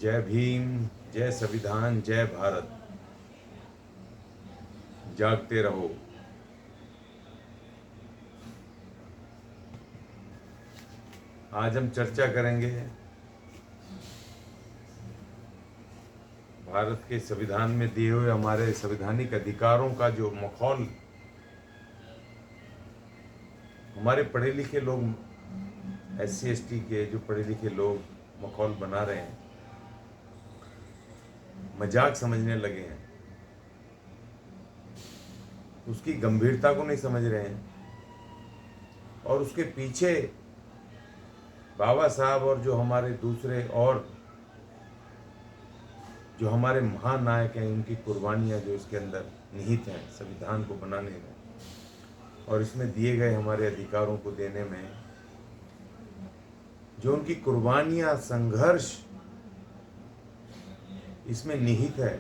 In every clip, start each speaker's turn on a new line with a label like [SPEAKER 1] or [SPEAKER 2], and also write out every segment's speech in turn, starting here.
[SPEAKER 1] जय भीम, जय संविधान, जय भारत। जागते रहो। आज हम चर्चा करेंगे भारत के संविधान में दिए हुए हमारे संवैधानिक अधिकारों का जो माहौल हमारे पढ़े लिखे लोग SC ST के जो पढ़े लिखे लोग माहौल बना रहे हैं, मजाक समझने लगे हैं, उसकी गंभीरता को नहीं समझ रहे हैं और उसके पीछे बाबा साहब और जो हमारे दूसरे और जो हमारे महानायक हैं, उनकी कुर्बानियां जो इसके अंदर निहित हैं संविधान को बनाने में और इसमें दिए गए हमारे अधिकारों को देने में, जो उनकी कुर्बानियां, संघर्ष इसमें निहित है,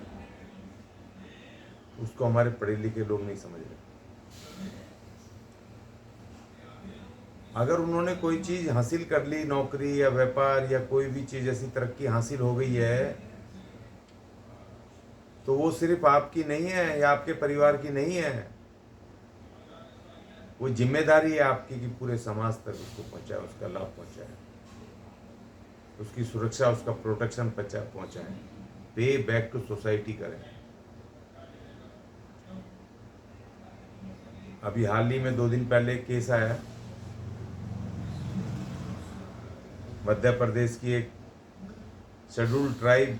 [SPEAKER 1] उसको हमारे पढ़े लिखे लोग नहीं समझ रहे। अगर उन्होंने कोई चीज हासिल कर ली, नौकरी या व्यापार या कोई भी चीज ऐसी तरक्की हासिल हो गई है, तो वो सिर्फ आपकी नहीं है या आपके परिवार की नहीं है, वो जिम्मेदारी है आपकी कि पूरे समाज तक उसको पहुंचाए, उसका लाभ पहुंचाए, उसकी सुरक्षा, उसका प्रोटेक्शन पहुंचाए, पे बैक टू सोसाइटी करें। अभी हाल ही में 2 दिन पहले केस आया, मध्य प्रदेश की एक शेड्यूल्ड ट्राइब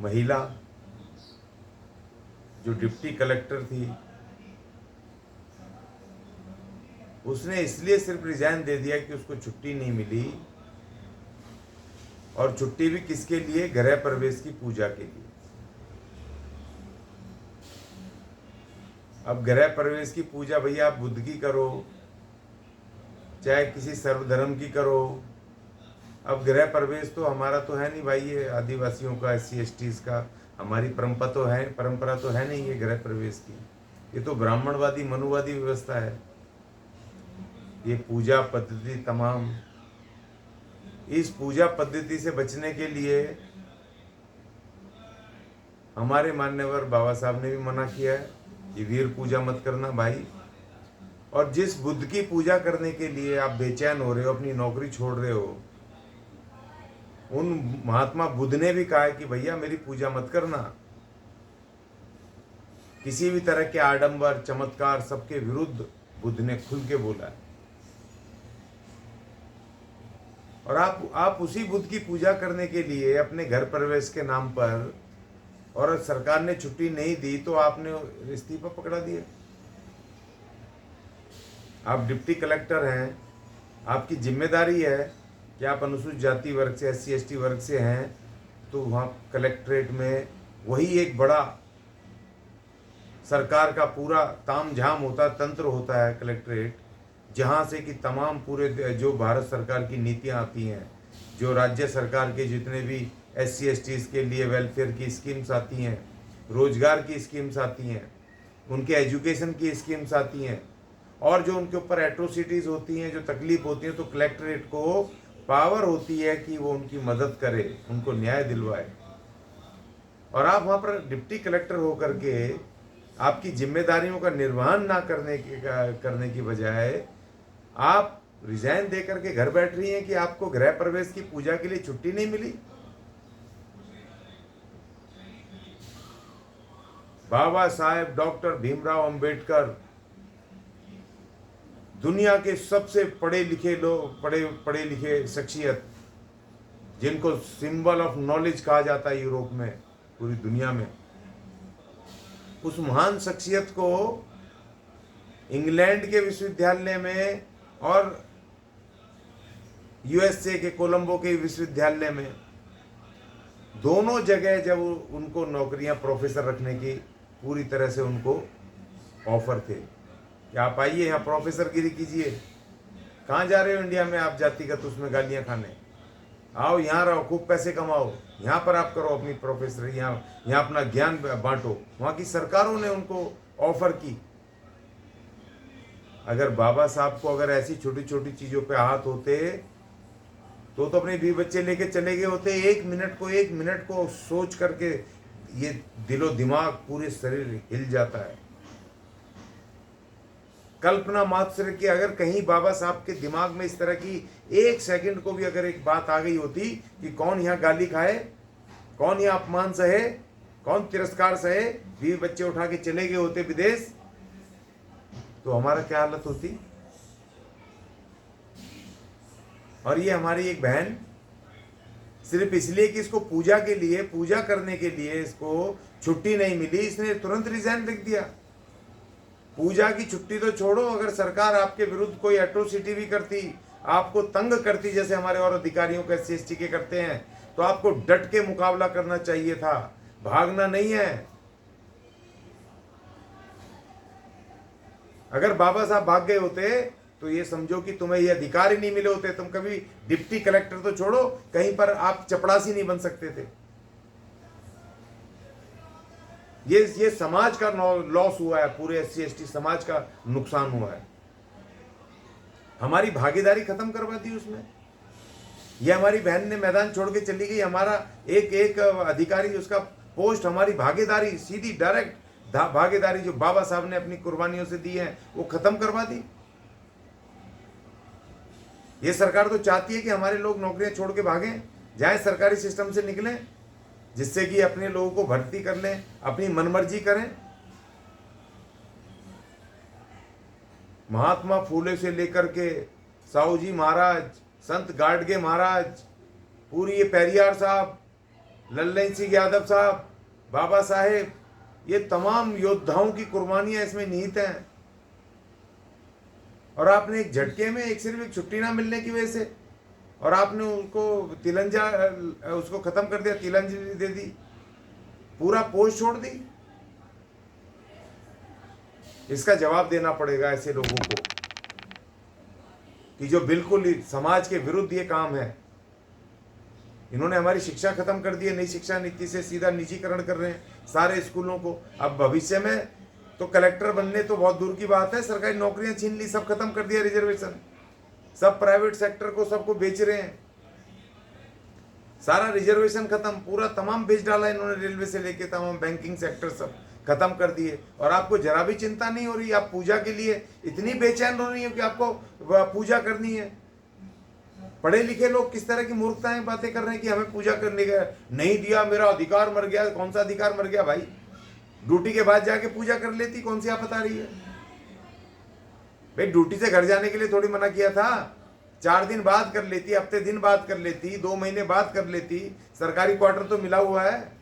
[SPEAKER 1] महिला जो डिप्टी कलेक्टर थी, उसने इसलिए सिर्फ रिजाइन दे दिया कि उसको छुट्टी नहीं मिली, और छुट्टी भी किसके लिए? गृह प्रवेश की पूजा के लिए। अब गृह प्रवेश की पूजा भैया आप बुद्ध की करो, चाहे किसी सर्वधर्म की करो, अब गृह प्रवेश तो हमारा तो है नहीं भाई, ये आदिवासियों का, SC STs का, हमारी परंपरा तो है नहीं ये गृह प्रवेश की। ये तो ब्राह्मणवादी मनुवादी व्यवस्था है। ये पूजा पद्धति तमाम, इस पूजा पद्धति से बचने के लिए हमारे मान्यवर बाबा साहब ने भी मना किया है, ये वीर पूजा मत करना भाई। और जिस बुद्ध की पूजा करने के लिए आप बेचैन हो रहे हो, अपनी नौकरी छोड़ रहे हो, उन महात्मा बुद्ध ने भी कहा है कि भैया मेरी पूजा मत करना। किसी भी तरह के आडंबर, चमत्कार, सबके विरुद्ध बुद्ध ने खुल के बोला है। और आप उसी बुद्ध की पूजा करने के लिए अपने घर प्रवेश के नाम पर, और सरकार ने छुट्टी नहीं दी तो आपने इस्तीफा पकड़ा दिया। आप डिप्टी कलेक्टर हैं, आपकी जिम्मेदारी है कि आप अनुसूचित जाति वर्ग से, SC ST वर्ग से हैं, तो वहाँ कलेक्ट्रेट में वही एक बड़ा सरकार का पूरा तामझाम होता है, तंत्र होता है कलेक्ट्रेट, जहाँ से कि तमाम पूरे जो भारत सरकार की नीतियाँ आती हैं, जो राज्य सरकार के जितने भी SC STs के लिए वेलफेयर की स्कीम्स आती हैं, रोजगार की स्कीम्स आती हैं, उनके एजुकेशन की स्कीम्स आती हैं, और जो उनके ऊपर एट्रोसिटीज़ होती हैं, जो तकलीफ होती है, तो कलेक्ट्रेट को पावर होती है कि वो उनकी मदद करे, उनको न्याय दिलवाए। और आप वहाँ पर डिप्टी कलेक्टर होकर के आपकी जिम्मेदारियों का निर्वहन ना करने की बजाय आप रिजाइन दे करके घर बैठ रही हैं कि आपको गृह प्रवेश की पूजा के लिए छुट्टी नहीं मिली। बाबा साहेब डॉक्टर भीमराव अंबेडकर दुनिया के सबसे पढ़े लिखे शख्सियत, जिनको सिंबल ऑफ नॉलेज कहा जाता है यूरोप में, पूरी दुनिया में, उस महान शख्सियत को इंग्लैंड के विश्वविद्यालय में और USA के कोलंबो के विश्वविद्यालय में, दोनों जगह जब उनको नौकरियां प्रोफेसर रखने की पूरी तरह से उनको ऑफर थे कि आप आइए यहाँ प्रोफेसर गिरी कीजिए। कहाँ जा रहे हो इंडिया में आप जातिगत उसमें गालियाँ खाने? आओ यहाँ रहो, खूब पैसे कमाओ, यहाँ पर आप करो अपनी प्रोफेसर, यहाँ अपना ज्ञान बांटो। वहाँ की सरकारों ने उनको ऑफर की। अगर बाबा साहब को अगर ऐसी छोटी छोटी चीज़ों पे हाथ होते तो अपने 20 बच्चे लेके चले गए होते। एक मिनट को सोच करके ये दिलो दिमाग पूरे शरीर हिल जाता है। कल्पना मात्र की अगर कहीं बाबा साहब के दिमाग में इस तरह की एक सेकंड को भी अगर एक बात आ गई होती कि कौन यहाँ गाली खाए, कौन यहाँ अपमान सहे, कौन तिरस्कार सहे, 20 बच्चे उठा के चले गए होते विदेश, तो हमारा क्या हालत होती। और ये हमारी एक बहन सिर्फ इसलिए कि इसको पूजा के लिए, पूजा करने के लिए इसको छुट्टी नहीं मिली, इसने तुरंत रिजाइन लिख दिया। पूजा की छुट्टी तो छोड़ो, अगर सरकार आपके विरुद्ध कोई एट्रोसिटी भी करती, आपको तंग करती जैसे हमारे और अधिकारियों को SC/ST के करते हैं, तो आपको डट के मुकाबला करना चाहिए था, भागना नहीं है। अगर बाबा साहब भाग गए होते तो ये समझो कि तुम्हें ये अधिकार ही नहीं मिले होते, तुम कभी डिप्टी कलेक्टर तो छोड़ो, कहीं पर आप चपड़ासी नहीं बन सकते थे। ये समाज का लॉस हुआ है, पूरे SC/ST समाज का नुकसान हुआ है। हमारी भागीदारी खत्म करवा दी उसमें। ये हमारी बहन ने मैदान छोड़ के चली गई, हमारा एक अधिकारी, उसका पोस्ट, हमारी भागीदारी, सीधी डायरेक्ट भागीदारी जो बाबा साहब ने अपनी कुर्बानियों से दी है, वो खत्म करवा दी। ये सरकार तो चाहती है कि हमारे लोग नौकरियां छोड़ के भागें, जाएं सरकारी सिस्टम से निकलें, जिससे कि अपने लोगों को भर्ती कर लें, अपनी मनमर्जी करें। महात्मा फूले से लेकर के साहू जी महाराज, संत गाडगे महाराज, पूरी ये पेरियार साहब, लल्लन सिंह यादव साहब, बाबा साहेब, ये तमाम योद्धाओं की कुर्बानियां इसमें निहित हैं। और आपने एक झटके में सिर्फ एक छुट्टी ना मिलने की वजह से, और आपने उसको तिलंजा उसको खत्म कर दिया, तिलंजलि दे दी, पूरा पोस्ट छोड़ दी। इसका जवाब देना पड़ेगा ऐसे लोगों को कि जो बिल्कुल ही समाज के विरुद्ध ये काम है। इन्होंने हमारी शिक्षा खत्म कर दी है, नई शिक्षा नीति से सीधा निजीकरण कर रहे हैं सारे स्कूलों को। अब भविष्य में तो कलेक्टर बनने तो बहुत दूर की बात है, सरकारी नौकरियां छीन ली, सब खत्म कर दिया, रिजर्वेशन सब प्राइवेट सेक्टर को, सबको बेच रहे हैं, सारा रिजर्वेशन खत्म, पूरा तमाम बेच डाला इन्होंने, रेलवे से लेके तमाम बैंकिंग सेक्टर सब खत्म कर दिए। और आपको जरा भी चिंता नहीं हो रही, आप पूजा के लिए इतनी बेचैन हो रही हो कि आपको पूजा करनी है। पढ़े लिखे लोग किस तरह की मूर्खताएं बातें कर रहे हैं कि हमें पूजा करने का नहीं दिया, मेरा अधिकार मर गया। कौन सा अधिकार मर गया भाई? ड्यूटी के बाद जाके पूजा कर लेती, कौन सी आप बता रही है भाई? ड्यूटी से घर जाने के लिए थोड़ी मना किया था, 4 दिन बाद कर लेती, हफ्ते दिन बाद कर लेती, 2 महीने बाद कर लेती, सरकारी क्वार्टर तो मिला हुआ है।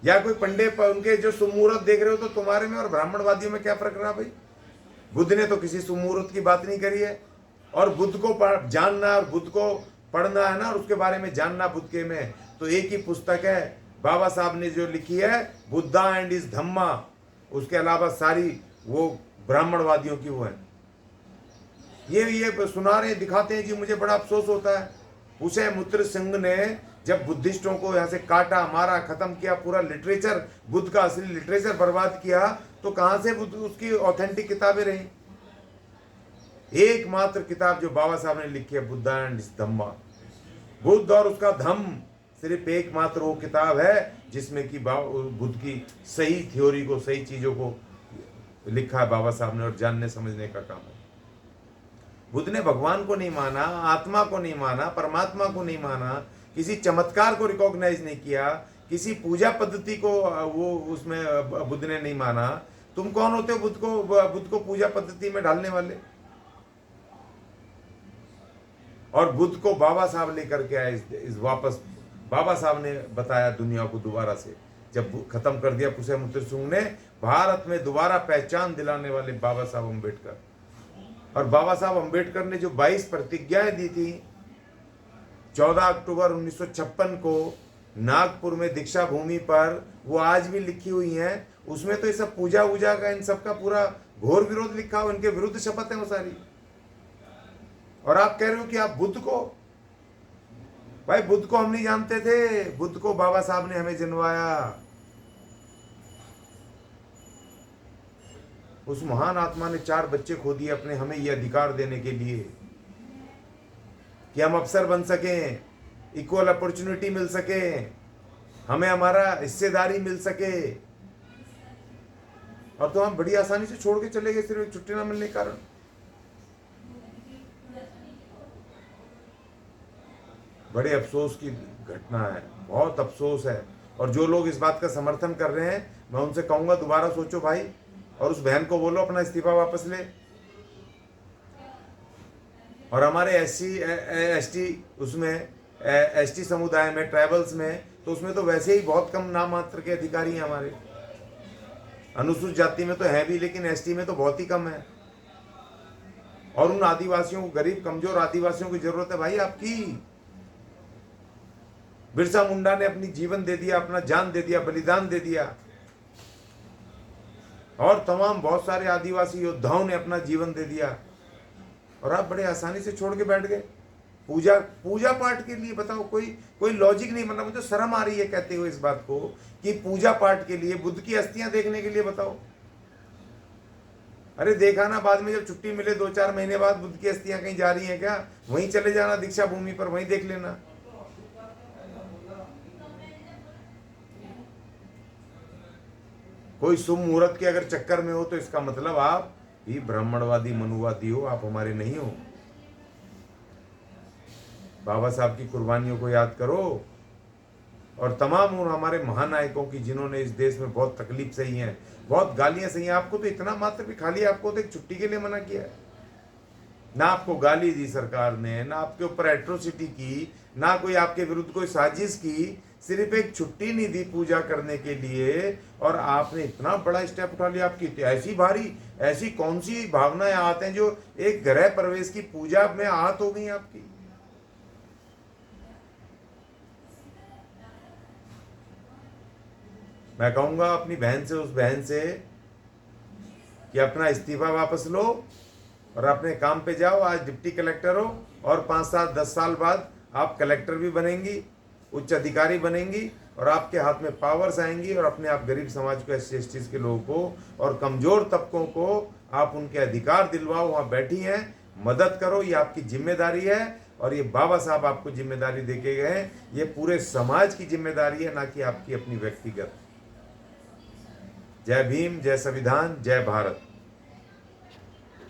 [SPEAKER 1] या कोई पंडे उनके जो सुमुहूर्त देख रहे हो, तो तुम्हारे में और ब्राह्मणवादियों में क्या फर्क रहा भाई? बुद्ध ने तो किसी सुमुहूर्त की बात नहीं करी है। और बुद्ध को जानना और बुद्ध को पढ़ना है ना, और उसके बारे में जानना बुद्ध के में, तो एक ही पुस्तक है बाबा साहब ने जो लिखी है, बुद्धा एंड इज धम्मा। उसके अलावा सारी वो ब्राह्मणवादियों की वो है। ये सुना रहे, दिखाते हैं जी, मुझे बड़ा अफसोस होता है। पूछे मुत्र सिंह ने जब बुद्धिस्टों को यहाँ से काटा, मारा, खत्म किया, पूरा लिटरेचर, बुद्ध का असली लिटरेचर बर्बाद किया, तो कहाँ से बुद्ध उसकी ऑथेंटिक किताबें रही? एकमात्र किताब जो बाबा साहब ने लिखी है, बुद्धा एंड धम्मा, बुद्ध और उसका धम्म, सिर्फ एकमात्र वो किताब है जिसमें कि बुद्ध की सही थ्योरी को, सही चीजों को लिखा है बाबा साहब ने, और जानने समझने का काम है। बुद्ध ने भगवान को नहीं माना, आत्मा को नहीं माना, परमात्मा को नहीं माना, किसी चमत्कार को रिकॉग्नाइज नहीं किया, किसी पूजा पद्धति को वो उसमें बुद्ध ने नहीं माना। तुम कौन होते हो बुद्ध को पूजा पद्धति में डालने वाले? और बुद्ध को बाबा साहब लेकर के आए इस वापस। बाबा साहब ने बताया दुनिया को दोबारा से, जब खत्म कर दिया पुसे मुत्र सिंह ने, भारत में दोबारा पहचान दिलाने वाले बाबा साहब अम्बेडकर। और बाबा साहब अम्बेडकर ने जो 22 प्रतिज्ञाएं दी थी 14 अक्टूबर 1956 को नागपुर में दीक्षा भूमि पर, वो आज भी लिखी हुई हैं। उसमें तो ये सब पूजा वूजा का, इन सब का पूरा घोर विरोध लिखा हो, इनके विरुद्ध शपथ है वो सारी। और आप कह रहे हो कि आप बुद्ध को, भाई बुद्ध को हम नहीं जानते थे, बुद्ध को बाबा साहब ने हमें जन्माया। उस महान आत्मा ने 4 बच्चे खो दिए अपने, हमें ये अधिकार देने के लिए कि हम अफसर बन सकें, इक्वल अपॉर्चुनिटी मिल सके, हमें हमारा हिस्सेदारी मिल सके। और तो हम बड़ी आसानी से छोड़ के चले गए सिर्फ एक छुट्टी ना मिलने के कारण। बड़े अफसोस की घटना है, बहुत अफसोस है। और जो लोग इस बात का समर्थन कर रहे हैं, मैं उनसे कहूंगा दोबारा सोचो भाई, और उस बहन को बोलो अपना इस्तीफा वापस ले। और हमारे एससी एसटी उसमें एसटी समुदाय में, ट्राइबल्स में, तो उसमें तो वैसे ही बहुत कम नाम मात्र के अधिकारी हैं हमारे। अनुसूचित जाति में तो है भी, लेकिन एसटी में तो बहुत ही कम है। और उन आदिवासियों को, गरीब कमजोर आदिवासियों की जरूरत है भाई आपकी। बिरसा मुंडा ने अपनी जीवन दे दिया, अपना जान दे दिया, बलिदान दे दिया। और तमाम बहुत सारे आदिवासी योद्धाओं ने अपना जीवन दे दिया, और आप बड़े आसानी से छोड़ के बैठ गए पूजा पाठ के लिए। बताओ, कोई लॉजिक नहीं। मतलब मुझे शर्म आ रही है कहते हुए इस बात को कि पूजा पाठ के लिए, बुद्ध की अस्थियां देखने के लिए। बताओ, अरे देखा ना, बाद में जब छुट्टी मिले 2-4 महीने बाद बुद्ध की अस्थियां कहीं जा रही हैं क्या, वहीं चले जाना दीक्षा भूमि पर, वहीं देख लेना। कोई शुभ मुहूर्त के अगर चक्कर में हो तो इसका मतलब आप ही ब्राह्मणवादी मनुवादी हो, आप हमारे नहीं हो। बाबा साहब की कुर्बानियों को याद करो, और तमाम उन हमारे महानायकों की जिन्होंने इस देश में बहुत तकलीफ सही है, बहुत गालियां सही हैं। आपको तो इतना मात्र भी, खाली आपको तो एक छुट्टी के लिए मना किया है। ना आपको गाली दी सरकार ने, ना आपके ऊपर एट्रोसिटी की, ना कोई आपके विरुद्ध कोई साजिश की, सिर्फ एक छुट्टी नहीं दी पूजा करने के लिए। और आपने इतना बड़ा स्टेप उठा लिया। आपकी ऐसी भारी, ऐसी कौन सी भावनाएं आते हैं जो एक गृह प्रवेश की पूजा में आहत हो गई आपकी। मैं कहूंगा अपनी बहन से, उस बहन से, कि अपना इस्तीफा वापस लो और अपने काम पे जाओ। आज डिप्टी कलेक्टर हो, और 5-7-10 साल बाद आप कलेक्टर भी बनेंगी, उच्च अधिकारी बनेंगी, और आपके हाथ में पावर्स आएंगी, और अपने आप गरीब समाज को, SC ST के लोगों को और कमजोर तबकों को आप उनके अधिकार दिलवाओ। वहाँ बैठी हैं, मदद करो, ये आपकी जिम्मेदारी है। और ये बाबा साहब आपको जिम्मेदारी देके गए, ये पूरे समाज की जिम्मेदारी है, ना कि आपकी अपनी व्यक्तिगत। जय भीम, जय संविधान, जय भारत।